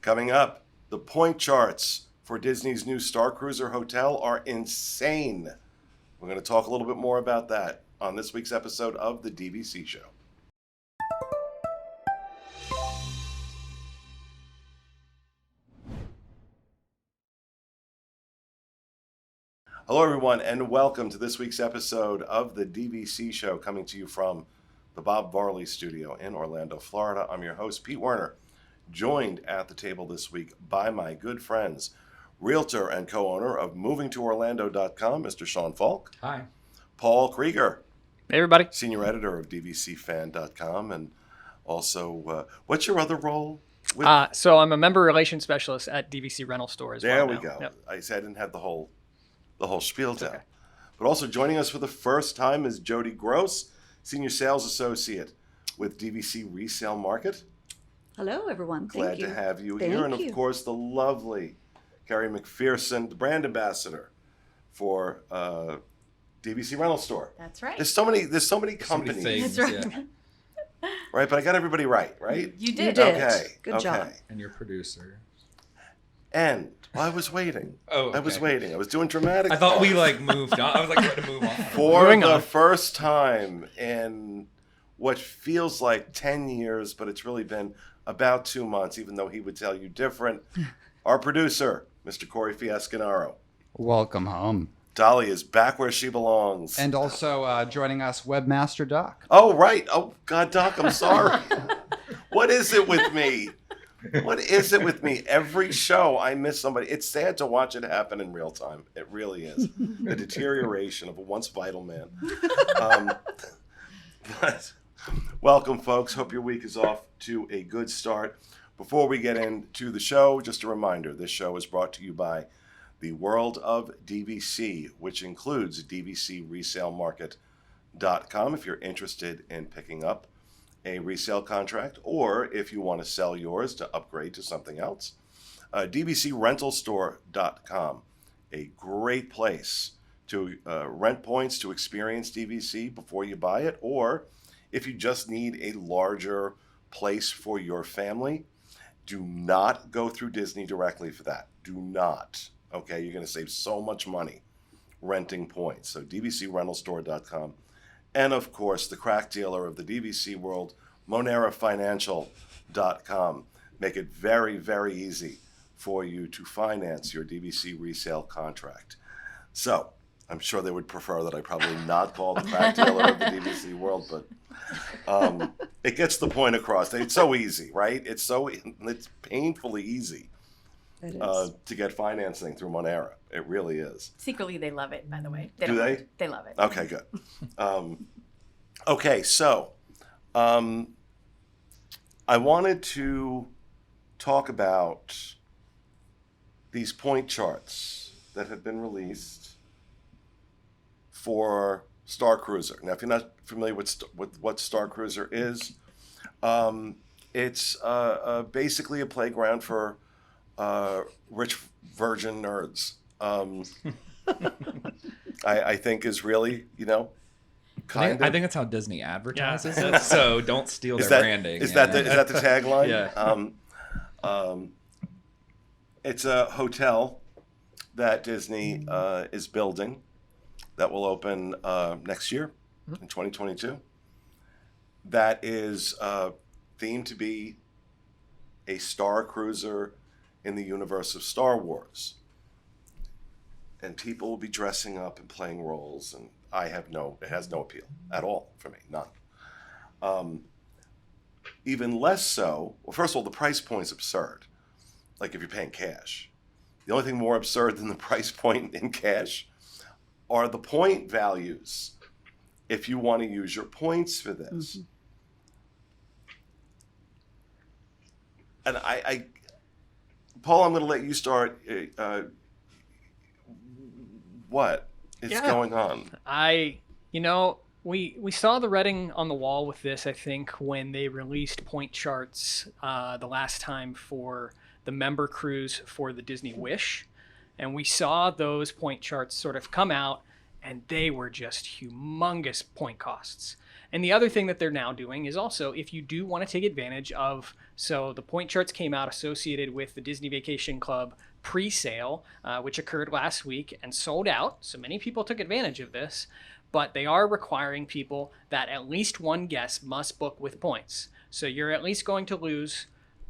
Coming up, the point charts for Disney's new Starcruiser Hotel are insane. We're going to talk a little bit more about that on this week's episode of the DVC Show. Hello, everyone, and welcome to this week's episode of the DVC Show, coming to you from the Bob Varley Studio in Orlando, Florida. I'm your host, Pete Werner, joined at the table this week by my good friends, realtor and co-owner of movingtoorlando.com, Mr. Sean Falk. Hi. Paul Krieger. Hey, everybody. Senior editor of DVCfan.com, and also, what's your other role? So I'm a member relations specialist at DVC Rental Store as well. There we now. go. Yep. I said I didn't have the whole spiel down. Okay. But also joining us for the first time is Jodi Gross, Senior Sales Associate with DVC Resale Market. Hello, everyone. Glad to have you Thank here. And you. of course, the lovely Kerri McPherson, the brand ambassador for DVC Rental Store. That's right. There's so many companies. things, That's right. yeah. Right? But I got everybody right? You did. Okay. Good job. And your producer. And I was waiting. Oh, okay. I was waiting. I was doing dramatic. I thought we moved on. I was ready to move on. For Moving the on. first time in what feels like 10 years, but it's really been about 2 months, even though he would tell you different. Our producer, Mr. Corey Fiascanaro. Welcome home. Dolly is back where she belongs. And also joining us, Webmaster Doc. Oh, right. Oh, God, Doc, I'm sorry. What is it with me? What is it with me? Every show I miss somebody. It's sad to watch it happen in real time. It really is. The deterioration of a once vital man. But welcome, folks. Hope your week is off to a good start. Before we get into the show, just a reminder, this show is brought to you by the World of DVC, which includes DVCResaleMarket.com if you're interested in picking up a resale contract, or if you want to sell yours to upgrade to something else. DVCRentalStore.com, a great place to rent points to experience DVC before you buy it, or if you just need a larger place for your family. Do not go through Disney directly for that. Do not. Okay, you're going to save so much money renting points. So DVCRentalStore.com. And of course, the crack dealer of the DVC world, MoneraFinancial.com. Make it very, very easy for you to finance your DVC resale contract. So I'm sure they would prefer that I probably not call the crack dealer of the DVC world, but it gets the point across. It's so easy, right? It's painfully easy It is. to get financing through Monera. It really is. Secretly, they love it, by the way. Do don't they? mind. They love it. Okay, good. Okay, so I wanted to talk about these point charts that have been released for Starcruiser. Now, if you're not familiar with what Starcruiser is, it's basically a playground for rich virgin nerds. I think is really, kind I of. think that's how Disney advertises it. So don't steal their branding. Is that the tagline? Yeah. It's a hotel that Disney is building that will open next year in 2022. That is themed to be a Star Cruiser in the universe of Star Wars. And people will be dressing up and playing roles, and it has no appeal at all for me, none. Even less so, well, first of all, the price point's absurd. Like if you're paying cash. The only thing more absurd than the price point in cash are the point values if you want to use your points for this. Mm-hmm. And Paul, I'm going to let you start. What is going on? We saw the writing on the wall with this, I think, when they released point charts the last time for the member cruise for the Disney Wish. And we saw those point charts sort of come out, and they were just humongous point costs. And the other thing that they're now doing is also, if you do want to take advantage of, so the point charts came out associated with the Disney Vacation Club pre-sale, which occurred last week and sold out. So many people took advantage of this, but they are requiring people that at least one guest must book with points. So you're at least going to lose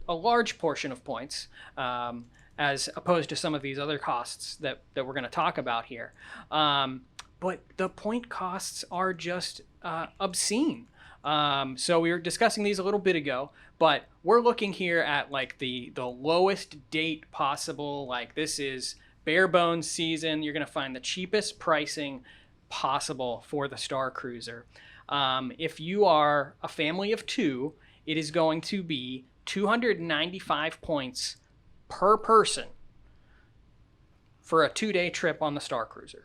a large portion of points, as opposed to some of these other costs that we're going to talk about here. But the point costs are just obscene. So we were discussing these a little bit ago, but we're looking here at like the lowest date possible. Like this is bare bones season. You're going to find the cheapest pricing possible for the Starcruiser. If you are a family of 2, it is going to be 295 points per person for a 2-day trip on the Starcruiser.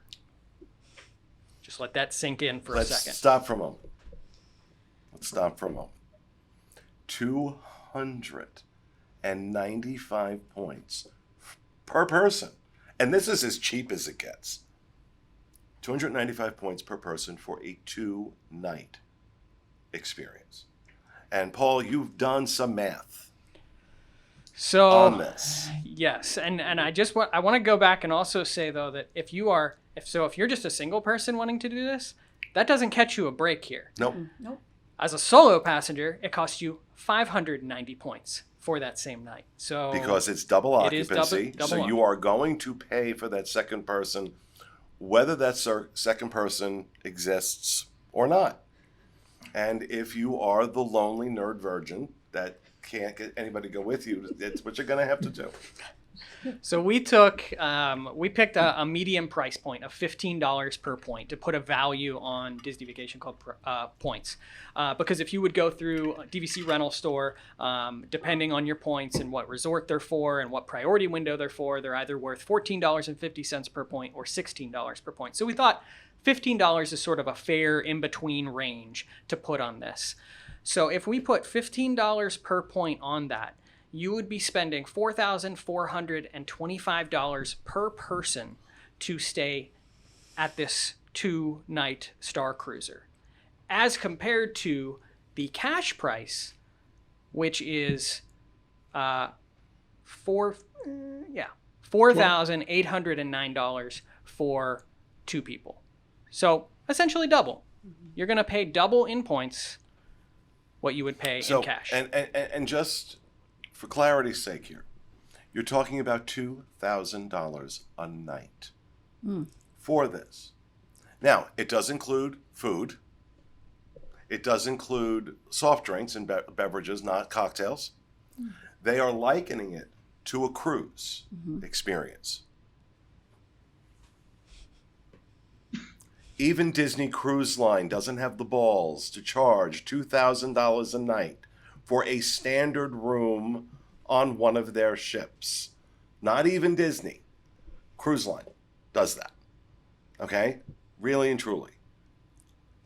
Just let that sink in for a second. Let's stop for a moment. 295 points per person. And this is as cheap as it gets. 295 points per person for a 2-night experience. And Paul, you've done some math on this. Yes, and I want to go back and also say though that if you're just a single person wanting to do this, that doesn't catch you a break here. Nope. As a solo passenger, it costs you 590 points for that same night. So because it's double occupancy, double so you are going to pay for that second person, whether that second person exists or not. And if you are the lonely nerd virgin that can't get anybody to go with you, it's what you're going to have to do. So we picked a medium price point of $15 per point to put a value on Disney Vacation Club points. Because if you would go through a DVC rental store, depending on your points and what resort they're for and what priority window they're for, they're either worth $14.50 per point or $16 per point. So we thought $15 is sort of a fair in-between range to put on this. So if we put $15 per point on that, you would be spending $4,425 per person to stay at this 2-night Starcruiser, as compared to the cash price, which is $4,809 for 2 people. So essentially double. You're going to pay double in points what you would pay in cash. And just for clarity's sake here, you're talking about $2,000 a night for this. Now, it does include food. It does include soft drinks and beverages, not cocktails. They are likening it to a cruise experience. Even Disney Cruise Line doesn't have the balls to charge $2,000 a night for a standard room on one of their ships. Not even Disney Cruise Line does that. Okay? Really and truly.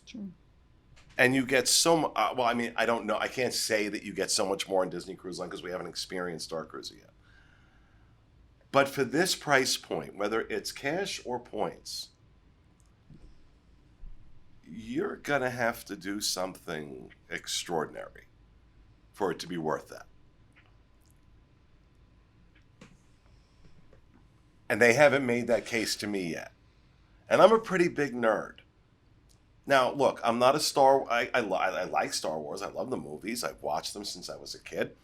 Sure. And you get so I don't know. I can't say that you get so much more in Disney Cruise Line because we haven't experienced Starcruiser yet. But for this price point, whether it's cash or points, you're going to have to do something extraordinary for it to be worth that. And they haven't made that case to me yet. And I'm a pretty big nerd. Now, look, I'm not a I like Star Wars. I love the movies. I've watched them since I was a kid.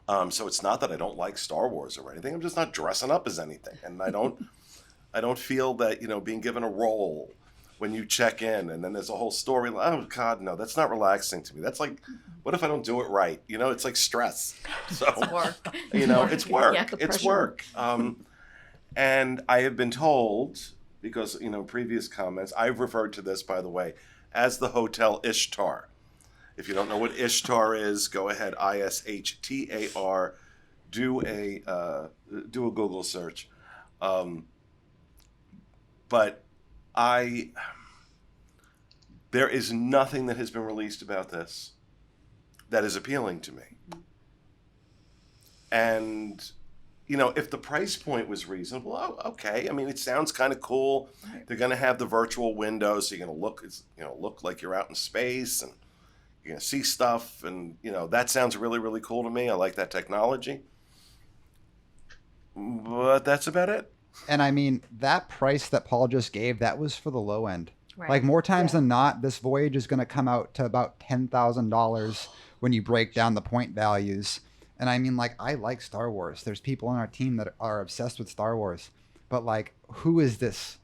So it's not that I don't like Star Wars or anything. I'm just not dressing up as anything. And I don't feel that, being given a role when you check in and then there's a whole story. Oh, God, no, that's not relaxing to me. That's like, what if I don't do it right? It's like stress. So, It's work. It's work. Yeah, the It's pressure. work. And I have been told, because, previous comments, I've referred to this, by the way, as the Hotel Ishtar. If you don't know what Ishtar is, go ahead, ISHTAR, do a Google search. But there is nothing that has been released about this that is appealing to me. And if the price point was reasonable, okay. I mean, it sounds kind of cool. Right. They're going to have the virtual windows, so you're going to look like you're out in space, and you're going to see stuff, and that sounds really, really cool to me. I like that technology, but that's about it. And I mean, that price that Paul just gave, that was for the low end. Right. Like more times than not, this voyage is going to come out to about $10,000 when you break down the point values. And I mean, like, I like Star Wars. There's people on our team that are obsessed with Star Wars. But, like, who is this?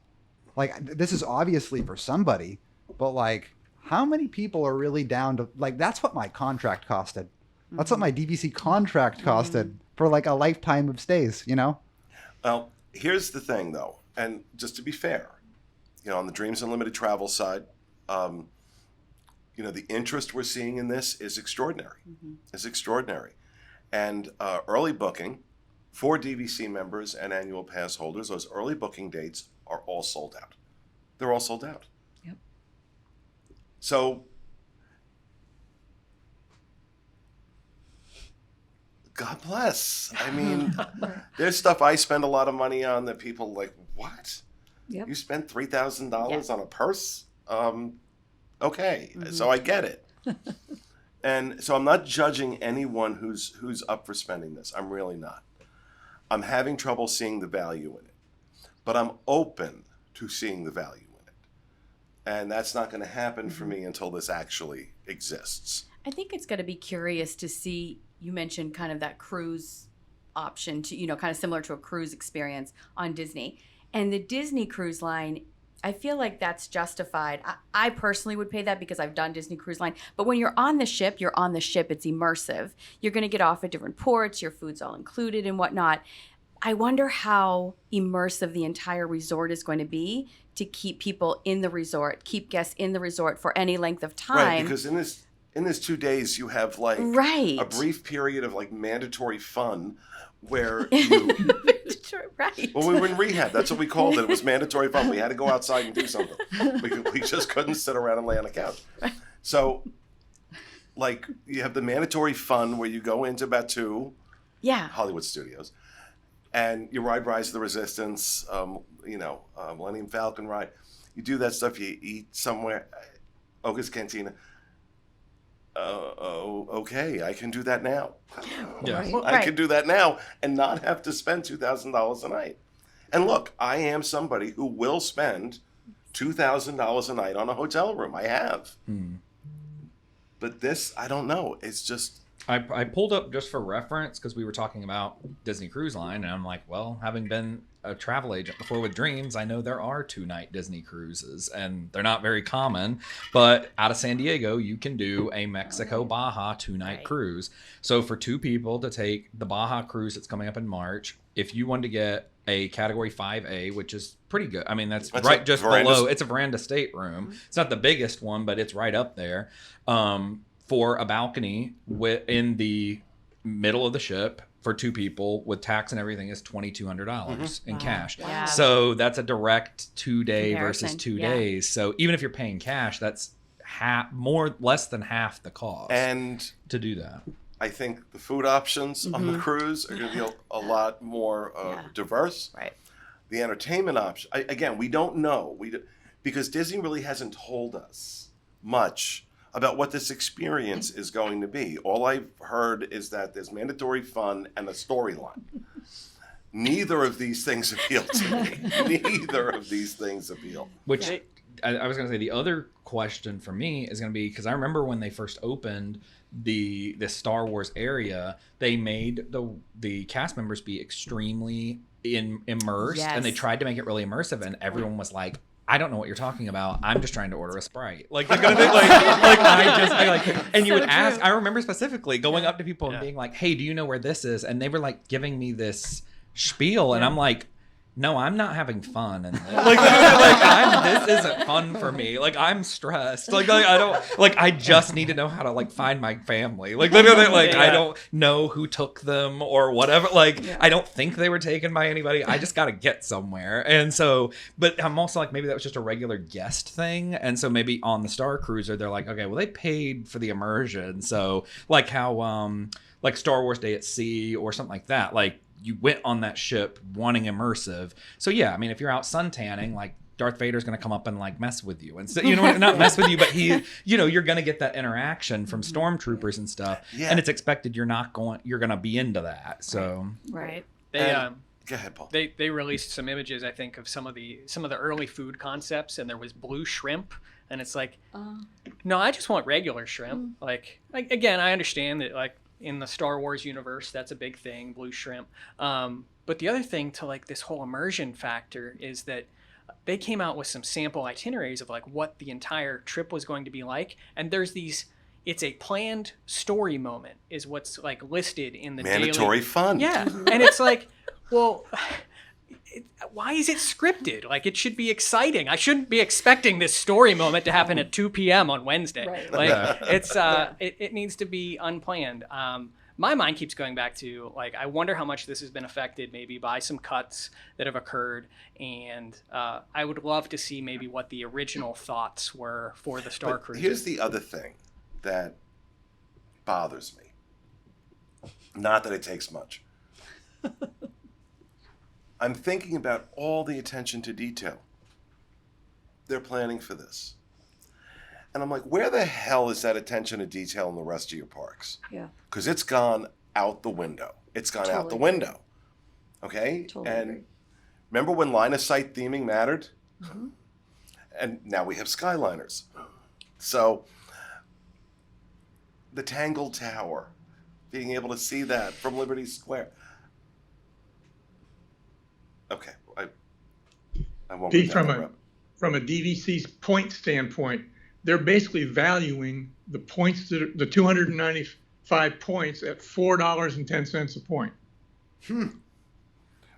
Like, this is obviously for somebody. But, like, how many people are really down to... Like, that's what my contract costed. That's what my DVC contract costed for, like, a lifetime of stays, Well, here's the thing, though. And just to be fair, on the Dreams Unlimited travel side, the interest we're seeing in this is extraordinary. It's extraordinary. And early booking for DVC members and annual pass holders, those early booking dates are all sold out. They're all sold out. Yep. So, God bless. I mean, there's stuff I spend a lot of money on that people like, what? Yep. You spent $3,000 Yeah. on a purse? Okay, so I get it. And so I'm not judging anyone who's up for spending this. I'm really not. I'm having trouble seeing the value in it. But I'm open to seeing the value in it. And that's not going to happen for me until this actually exists. I think it's going to be curious to see, you mentioned kind of that cruise option to, kind of similar to a cruise experience on Disney. And the Disney Cruise Line, I feel like that's justified. I personally would pay that because I've done Disney Cruise Line. But when you're on the ship, it's immersive. You're going to get off at different ports. Your food's all included and whatnot. I wonder how immersive the entire resort is going to be to keep people in the resort, keep guests in the resort for any length of time. Right, because in this 2 days, you have like a brief period of like mandatory fun where you... Right. Well, we were in rehab. That's what we called it. It was mandatory fun. We had to go outside and do something. We just couldn't sit around and lay on the couch. So, like, you have the mandatory fun where you go into Batu, Hollywood Studios, and you ride Rise of the Resistance, Millennium Falcon ride. You do that stuff. You eat somewhere, Oga's Cantina. Okay, I can do that now. Yeah. I can do that now and not have to spend $2,000 a night. And look, I am somebody who will spend $2,000 a night on a hotel room. I have. But this, I don't know. It's just... I pulled up just for reference because we were talking about Disney Cruise Line, and I'm like, well, having been a travel agent before with Dreams, I know there are 2-night Disney cruises, and they're not very common. But out of San Diego, you can do a Mexico Baja 2-night cruise. So for 2 people to take the Baja cruise that's coming up in March, if you wanted to get a Category 5A, which is pretty good. I mean, that's right just below. It's a veranda stateroom. It's not the biggest one, but it's right up there. For a balcony in the middle of the ship for 2 people with tax and everything is $2,200 in cash. Yeah. So that's a direct 2-day Comparison. versus 2 days. So even if you're paying cash, that's less than half the cost And to do that. I think the food options on the cruise are going to be a lot more diverse. Right. The entertainment option, again, we don't know. Because Disney really hasn't told us much about what this experience is going to be. All I've heard is that there's mandatory fun and a storyline. Neither of these things appeal to me. Neither of these things appeal. Which I was going to say the other question for me is going to be, because I remember when they first opened the Star Wars area, they made the cast members be extremely immersed, and they tried to make it really immersive, and everyone was like, I don't know what you're talking about. I'm just trying to order a Sprite. Like, they're gonna think, and you would ask. I remember specifically going up to people and being like, "Hey, do you know where this is?" And they were like giving me this spiel, and I'm like, "No, I'm not having fun." And this isn't fun for me. Like, I'm stressed. Like I don't I just need to know how to find my family. Like literally, I don't know who took them or whatever. I don't think they were taken by anybody. I just got to get somewhere. And so, but I'm also like, maybe that was just a regular guest thing. And so maybe on the Star Cruiser, they're like, okay, well, they paid for the immersion. So like how Star Wars Day at Sea or something like that. Like, you went on that ship wanting immersive. So yeah, I mean, if you're out sun tanning, like Darth Vader's going to come up and like mess with you and so, you know, not mess with you, but he, you know, you're going to get that interaction from stormtroopers and stuff. Yeah. And it's expected you're going to be into that. So Right. Go ahead, Paul. They released some images, I think, of some of the early food concepts, and there was blue shrimp, and it's like, no, I just want regular shrimp. Like again, I understand that like in the Star Wars universe, that's a big thing, blue shrimp. But the other thing to like this whole immersion factor is that they came out with some sample itineraries of like what the entire trip was going to be like, and there's these. It's a planned story moment, is what's like listed in the mandatory daily... fun. Yeah, and it's like. Well, why is it scripted? Like, it should be exciting. I shouldn't be expecting this story moment to happen at 2 p.m. on Wednesday. Right. Like, it's it needs to be unplanned. My mind keeps going back to, like, I wonder how much this has been affected maybe by some cuts that have occurred. And I would love to see maybe what the original thoughts were for the Starcruiser. Here's the other thing that bothers me. Not that it takes much. I'm thinking about all the attention to detail they're planning for this. And I'm like, where the hell is that attention to detail in the rest of your parks? Yeah. Because it's gone out the window. It's gone out the Totally window. Okay? Totally and agree. remember when line of sight theming mattered? And now we have Skyliners. So the Tangled Tower, being able to see that from Liberty Square. Okay, I won't. Pete, from a DVC's point standpoint, they're basically valuing the points that the 295 points at $4.10 a point.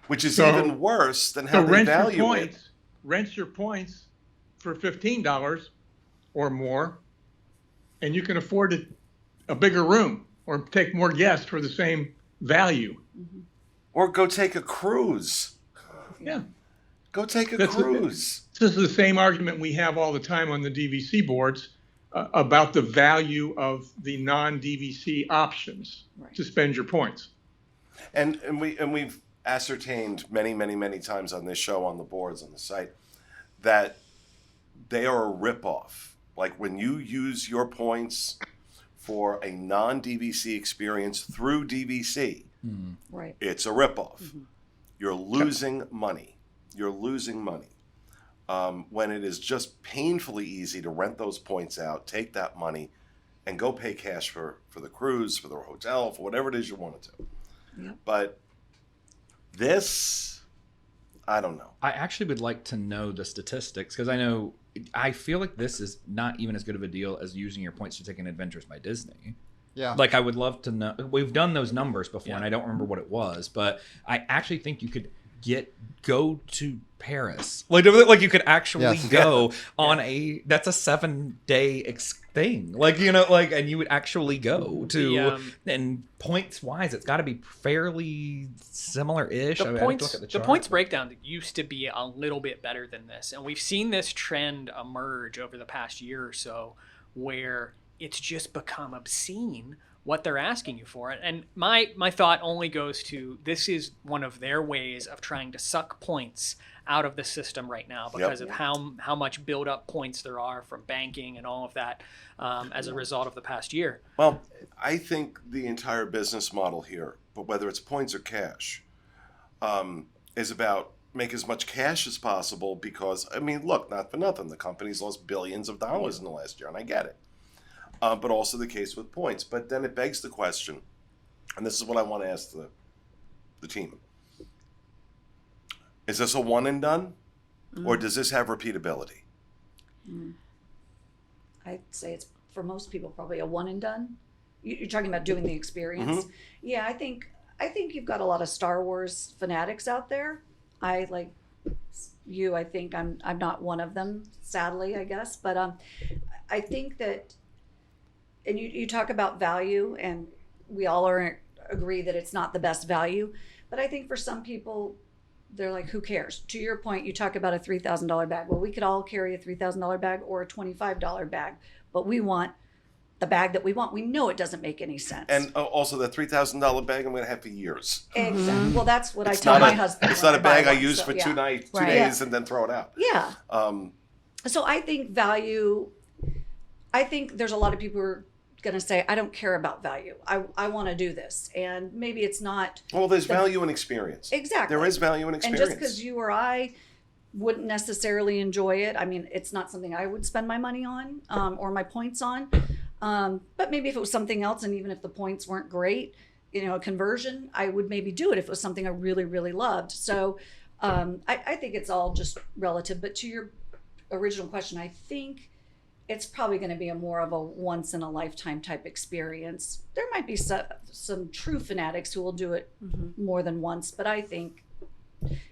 Which is even worse than how they value it. Rent your points for $15 or more, and you can afford a bigger room or take more guests for the same value. Or go take a cruise. Yeah. Go take a cruise. This is the same argument we have all the time on the DVC boards about the value of the non-DVC options to spend your points. And we've ascertained many times on this show, on the boards, on the site, that they are a ripoff. Like when you use your points for a non-DVC experience through DVC, Right. it's a ripoff. You're losing money. You're losing money. When it is just painfully easy to rent those points out, take that money, and go pay cash for the cruise, for the hotel, for whatever it is you wanted to. Yep. But this, I don't know. I actually would like to know the statistics because I feel like this is not even as good of a deal as using your points to take an Adventures by Disney. Yeah. Like I would love to know. We've done those numbers before, and I don't remember what it was, but I actually think you could go to Paris. Like you could actually go on that's a 7-day thing. Like and you would actually go to and points wise, it's got to be fairly similar-ish. The points breakdown used to be a little bit better than this, and we've seen this trend emerge over the past year or so, where it's just become obscene what they're asking you for. And my thought only goes to, this is one of their ways of trying to suck points out of the system right now because of how much build up points there are from banking and all of that as a result of the past year. Well, I think the entire business model here, but whether it's points or cash, is about make as much cash as possible because, I mean, look, not for nothing, the company's lost billions of dollars in the last year, and I get it. But also the case with points. But then it begs the question, and this is what I want to ask the team. Is this a one and done? Or does this have repeatability? I'd say it's, for most people, probably a one and done. You're talking about doing the experience. Yeah, I think you've got a lot of Star Wars fanatics out there. I like you. I think I'm not one of them, sadly, I guess. But I think that, and you talk about value, and we all agree that it's not the best value. But I think for some people, they're like, who cares? To your point, you talk about a $3,000 bag. Well, we could all carry a $3,000 bag or a $25 bag, but we want the bag that we want. We know it doesn't make any sense. And also that $3,000 bag I'm going to have for years. Exactly. Well, that's what I It's tell not my a, husband. It's when not a buy bag I one, use so, for yeah. 2 days Right. and then throw it out. Yeah. Um, So I think value, I think there's a lot of people who are going to say, I don't care about value. I want to do this. And maybe it's not. well, there's value in experience. Exactly. There is value in And experience. just because you or I wouldn't necessarily enjoy it, I mean, it's not something I would spend my money on or my points on. But maybe if it was something else, and even if the points weren't great, a conversion, I would maybe do it if it was something I really, really loved. So I think it's all just relative. But to your original question, I think it's probably going to be more of a once in a lifetime type experience. There might be some true fanatics who will do it more than once, but I think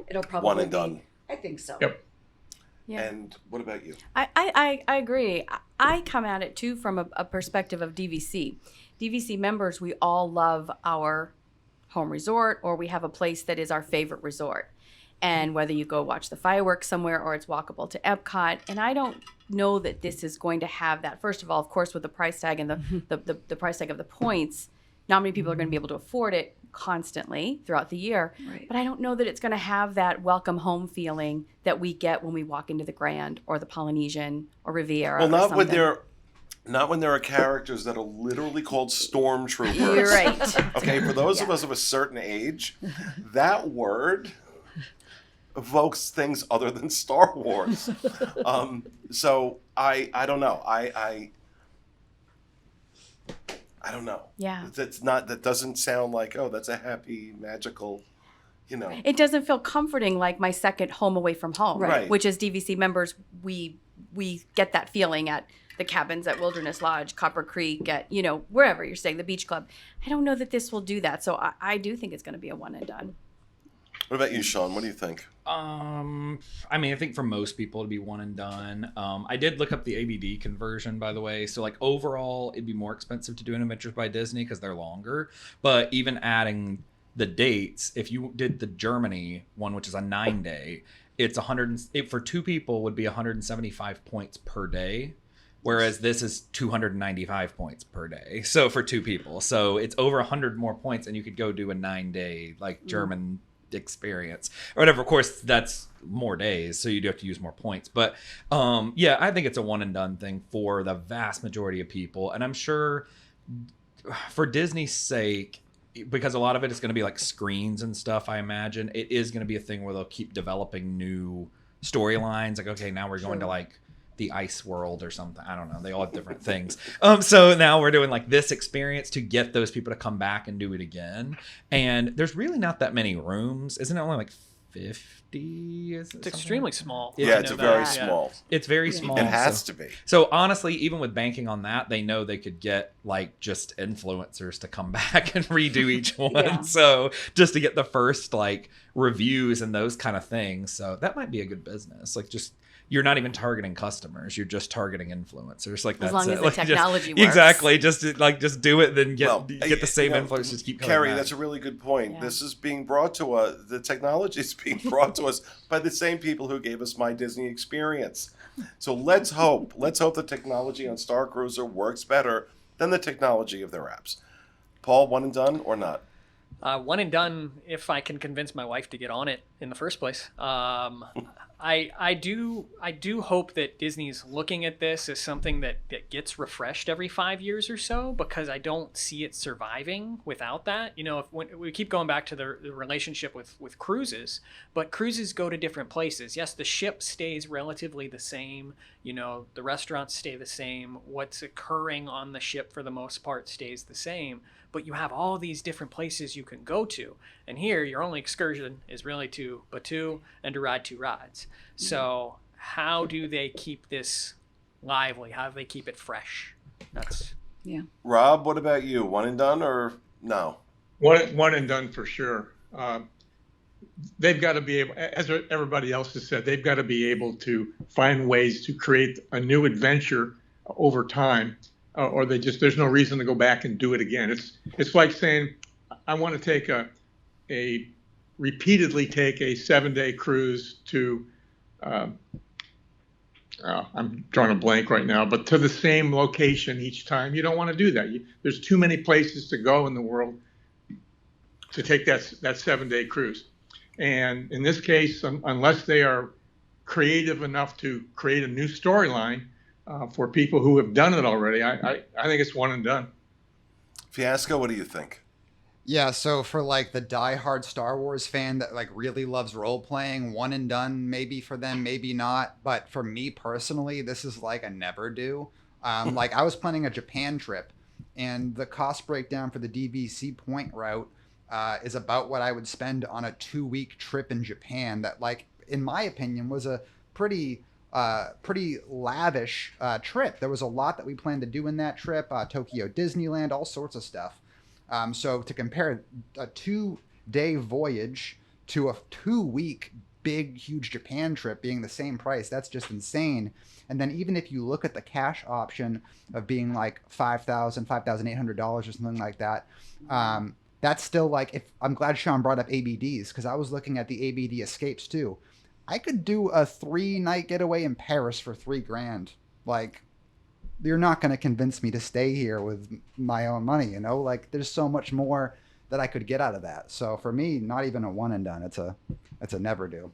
it'll probably One and be, done. I think so. Yep. Yeah. And what about you? I agree. I come at it too from a perspective of DVC. DVC members, we all love our home resort, or we have a place that is our favorite resort. And whether you go watch the fireworks somewhere or it's walkable to Epcot, and I don't know that this is going to have that. First of all, of course, with the price tag and the price tag of the points, not many people are going to be able to afford it constantly throughout the year. Right. But I don't know that it's going to have that welcome home feeling that we get when we walk into the Grand or the Polynesian or Riviera. Well, or not when something. there are characters that are literally called stormtroopers. You're right. Okay, for those of us of a certain age, that word evokes things other than Star Wars. So I don't know. I don't know. Yeah. That doesn't sound like, oh, that's a happy, magical, It doesn't feel comforting like my second home away from home, Right. which as DVC members, we get that feeling at the cabins at Wilderness Lodge, Copper Creek, at, wherever you're staying, the beach club. I don't know that this will do that. So I do think it's going to be a one and done. What about you, Sean? What do you think? I think for most people it'd be one and done. I did look up the ABD conversion, by the way. So like overall, it'd be more expensive to do an Adventures by Disney because they're longer. But even adding the dates, if you did the Germany one, which is a 9-day, it's for 2 people would be 175 points per day. Whereas this is 295 points per day. So for 2 people, so it's over 100 more points, and you could go do a 9-day German experience or whatever. Of course, that's more days, so you do have to use more points. But I think it's a one and done thing for the vast majority of people, and I'm sure for Disney's sake, because a lot of it is going to be like screens and stuff. I imagine it is going to be a thing where they'll keep developing new storylines. Like, okay, now we're going to like the ice world or something. I don't know. They all have different things. So now we're doing like this experience to get those people to come back and do it again. And there's really not that many rooms. Isn't it only like 50? It's extremely small. Yeah, I it's know very that. Yeah. small. It's very small. It has to be. So honestly, even with banking on that, they know they could get like just influencers to come back and redo each one. Yeah. So just to get the first like reviews and those kind of things. So that might be a good business. Like just you're not even targeting customers. You're just targeting influencers. Like that's As long it. as the Like, technology just, works. Exactly. Just do it, then get the same you know, influencers. Just keep coming Kerri, back. that's a really good point. Yeah. This is being brought to us. The technology is being brought to us by the same people who gave us My Disney Experience. So let's hope the technology on Starcruiser works better than the technology of their apps. Paul, one and done or not? One and done if I can convince my wife to get on it in the first place. I do hope that Disney's looking at this as something that gets refreshed every 5 years or so, because I don't see it surviving without that. When we keep going back to the relationship with cruises, but cruises go to different places. Yes, the ship stays relatively the same. The restaurants stay the same. What's occurring on the ship for the most part stays the same. But you have all these different places you can go to. And here, your only excursion is really to Batu and to ride 2 rides. So how do they keep this lively? How do they keep it fresh? Rob, what about you? One and done or no? One and done for sure. They've got to be able, as everybody else has said, they've got to be able to find ways to create a new adventure over time. Or there's no reason to go back and do it again. It's like saying, I want to repeatedly take a 7-day cruise to I'm drawing a blank right now, but to the same location each time. You don't want to do that. There's too many places to go in the world to take that 7-day cruise. And in this case, unless they are creative enough to create a new storyline for people who have done it already, I think it's one and done. Fiasco, what do you think? Yeah, so for like the diehard Star Wars fan that like really loves role playing, one and done, maybe for them, maybe not. But for me personally, this is like a never do. Like I was planning a Japan trip, and the cost breakdown for the DVC Point route is about what I would spend on a 2-week trip in Japan. That, like, in my opinion, was a pretty lavish trip. There was a lot that we planned to do in that trip. Tokyo Disneyland, all sorts of stuff. So to compare a 2-day voyage to a 2-week big, huge Japan trip being the same price, that's just insane. And then even if you look at the cash option of being like $5,000, $5,800 or something like that, that's still like, I'm glad Sean brought up ABDs, because I was looking at the ABD escapes too. I could do a 3-night getaway in Paris for $3,000. Like, you're not going to convince me to stay here with my own money, you know? Like, there's so much more that I could get out of that. So for me, not even a one and done. It's a never do.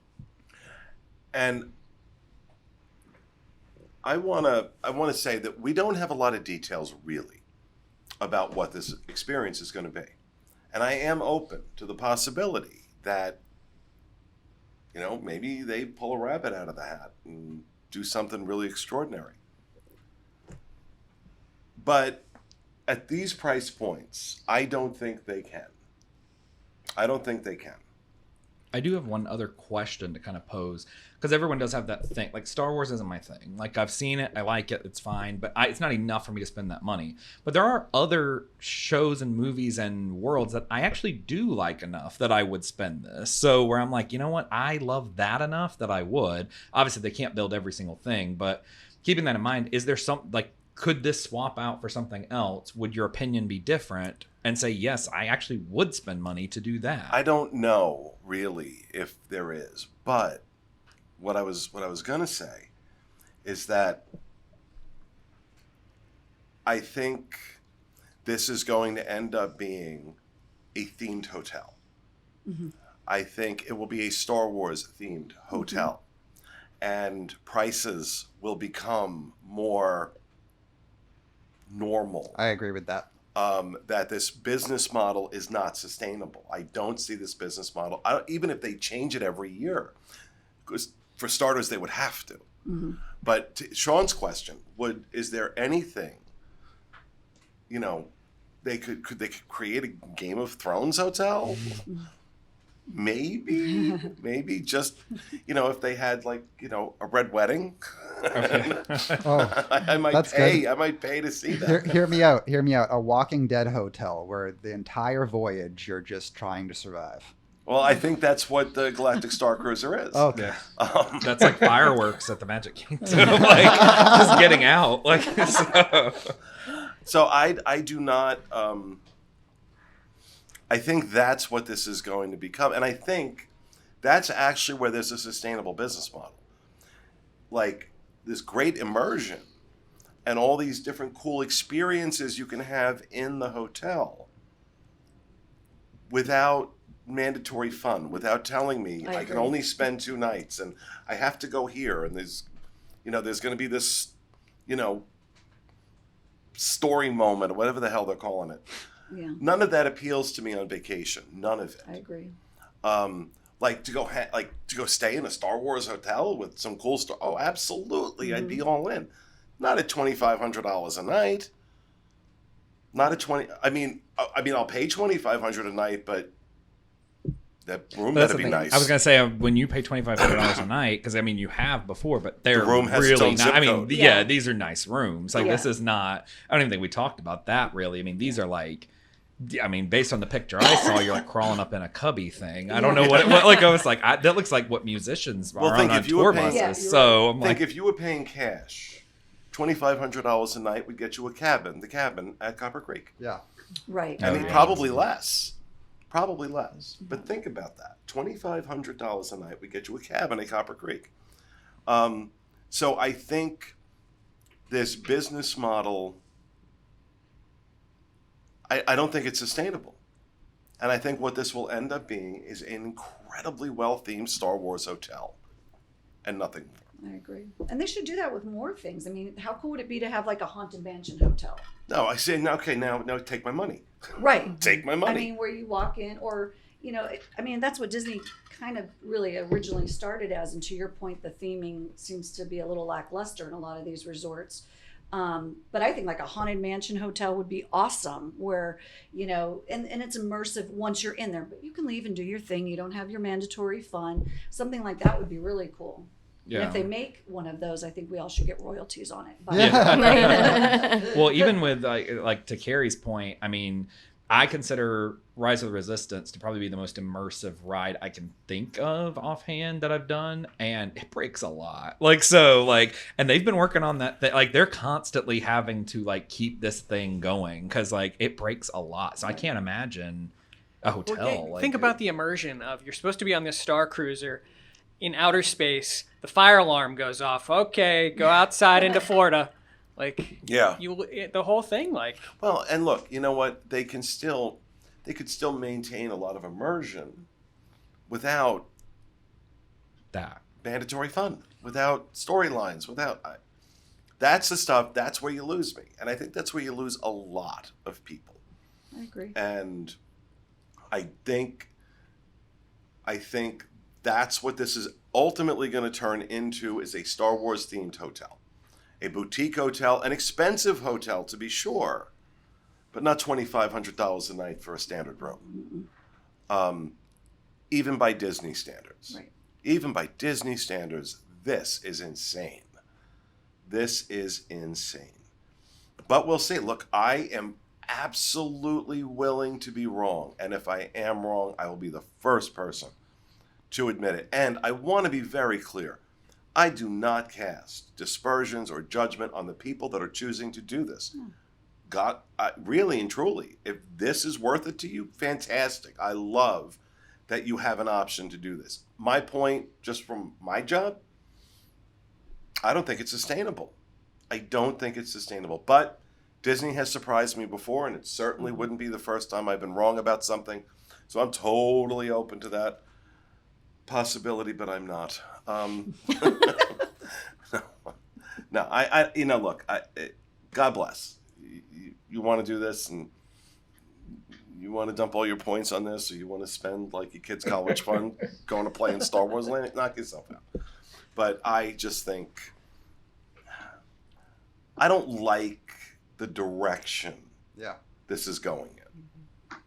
And I want to say that we don't have a lot of details really about what this experience is going to be. And I am open to the possibility that, you know, maybe they pull a rabbit out of the hat and do something really extraordinary. But at these price points, I don't think they can. I don't think they can. I do have one other question to kind of pose, because everyone does have that thing. Like, Star Wars isn't my thing. Like, I've seen it, I like it, it's fine, but it's not enough for me to spend that money. But there are other shows and movies and worlds that I actually do like enough that I would spend this. So where I'm like, you know what, I love that enough that I would. Obviously, they can't build every single thing, but keeping that in mind, is there some, like, could this swap out for something else? Would your opinion be different? And say, yes, I actually would spend money to do that. I don't know really if there is, but what I was gonna say is that I think this is going to end up being a themed hotel. Mm-hmm. I think it will be a Star Wars themed hotel, and prices will become more normal. I agree with that. That this business model is not sustainable. I don't see this business model, even if they change it every year, because for starters, they would have to. Mm-hmm. But to Sean's question, is there anything, you know, they could create a Game of Thrones hotel? Maybe just, you know, if they had, like, you know, a red wedding, I might pay to see that. Hear me out. A Walking Dead hotel where the entire voyage you're just trying to survive. Well, I think that's what the Galactic Starcruiser is. Okay. That's like fireworks at the Magic Kingdom, like just getting out. Like, so I do not. I think that's what this is going to become. And I think that's actually where there's a sustainable business model. Like, this great immersion and all these different cool experiences you can have in the hotel without mandatory fun, without telling me I can only spend 2 nights and I have to go here. And there's going to be this, you know, story moment or whatever the hell they're calling it. Yeah. None of that appeals to me on vacation. None of it. I agree. Like to go stay in a Star Wars hotel with some cool stuff. Oh, absolutely, I'd be all in. Not at $2,500 a night. Not at I mean, I'll pay $2,500 a night, but that room better be nice. I was gonna say, when you pay $2,500 a night, because I mean you have before, but they're the room has really its own nice. zip I mean, code. yeah, these are nice rooms. Like, Yeah. this is not. I don't even think we talked about that really. I mean, these are like. I mean, based on the picture I saw, you're like crawling up in a cubby thing. I don't know what like I was like, that looks like what musicians are on tour buses. Yeah, so I'm like, if you were paying cash, $2,500 a night would get you the cabin at Copper Creek. Yeah. Right. I mean, probably less. But think about that. $2,500 a night would get you a cabin at Copper Creek. So I think this business model, I don't think it's sustainable. And I think what this will end up being is an incredibly well-themed Star Wars hotel and nothing more. I agree. And they should do that with more things. I mean, how cool would it be to have like a Haunted Mansion hotel? No, I say, okay, now take my money. Right. Take my money. I mean, where you walk in, or, I mean, that's what Disney kind of really originally started as. And to your point, the theming seems to be a little lackluster in a lot of these resorts. But I think like a Haunted Mansion hotel would be awesome where, and it's immersive once you're in there, but you can leave and do your thing. You don't have your mandatory fun. Something like that would be really cool. Yeah. And if they make one of those, I think we all should get royalties on it. But, Yeah. Well, even with like to Kerri's point, I mean, I consider Rise of the Resistance to probably be the most immersive ride I can think of offhand that I've done, and it breaks a lot. And they've been working on that. Like they're constantly having to like keep this thing going because like it breaks a lot. So I can't imagine a hotel. Think about the immersion of you're supposed to be on this Star Cruiser in outer space. The fire alarm goes off. Okay, go outside into Florida. Like the whole thing. Like well, and look, you know what? They could still maintain a lot of immersion without that mandatory fun, without storylines, that's the stuff. That's where you lose me, and I think that's where you lose a lot of people. I agree. And I think that's what this is ultimately going to turn into, is a Star Wars themed hotel. A boutique hotel, an expensive hotel to be sure, but not $2,500 a night for a standard room. Even by Disney standards. Right. Even by Disney standards, this is insane. This is insane. But we'll see. Look, I am absolutely willing to be wrong. And if I am wrong, I will be the first person to admit it. And I want to be very clear. I do not cast dispersions or judgment on the people that are choosing to do this. God, really and truly, if this is worth it to you, fantastic. I love that you have an option to do this. My point, just from my job, I don't think it's sustainable. I don't think it's sustainable. But Disney has surprised me before, and it certainly wouldn't be the first time I've been wrong about something. So I'm totally open to that possibility, but I'm not. No, I look, God bless. You want to do this, and you want to dump all your points on this, or you want to spend like your kid's college fund going to play in Star Wars Land, knock yourself out. But I just think I don't like the direction this is going in.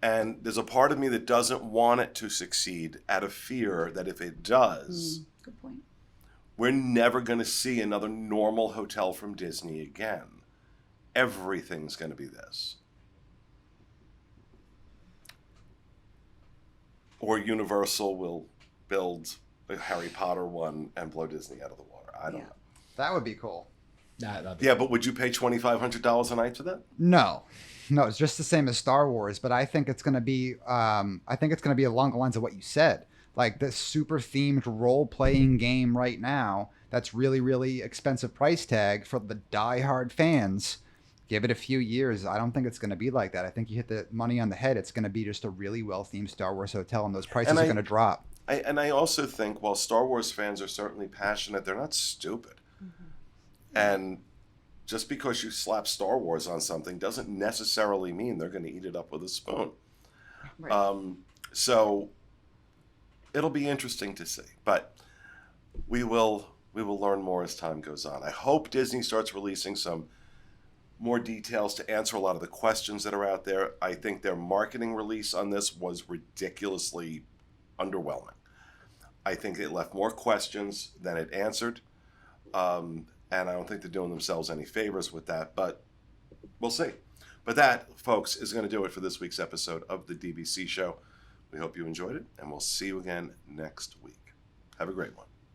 And there's a part of me that doesn't want it to succeed out of fear that if it does, good point. We're never going to see another normal hotel from Disney again. Everything's going to be this. Or Universal will build a Harry Potter one and blow Disney out of the water. I don't know. That would be cool. Yeah, but would you pay $2,500 a night for that? No, it's just the same as Star Wars. But I think it's going to be, along the lines of what you said. Like this super themed role-playing game right now that's really, really expensive price tag for the die-hard fans. Give it a few years. I don't think it's going to be like that. I think you hit the money on the head. It's going to be just a really well-themed Star Wars hotel, and those prices are going to drop. I also think while Star Wars fans are certainly passionate, they're not stupid. And just because you slap Star Wars on something doesn't necessarily mean they're going to eat it up with a spoon. Right. So it'll be interesting to see, but we will learn more as time goes on. I hope Disney starts releasing some more details to answer a lot of the questions that are out there. I think their marketing release on this was ridiculously underwhelming. I think it left more questions than it answered. And I don't think they're doing themselves any favors with that, but we'll see. But that, folks, is going to do it for this week's episode of the DVC Show. We hope you enjoyed it, and we'll see you again next week. Have a great one.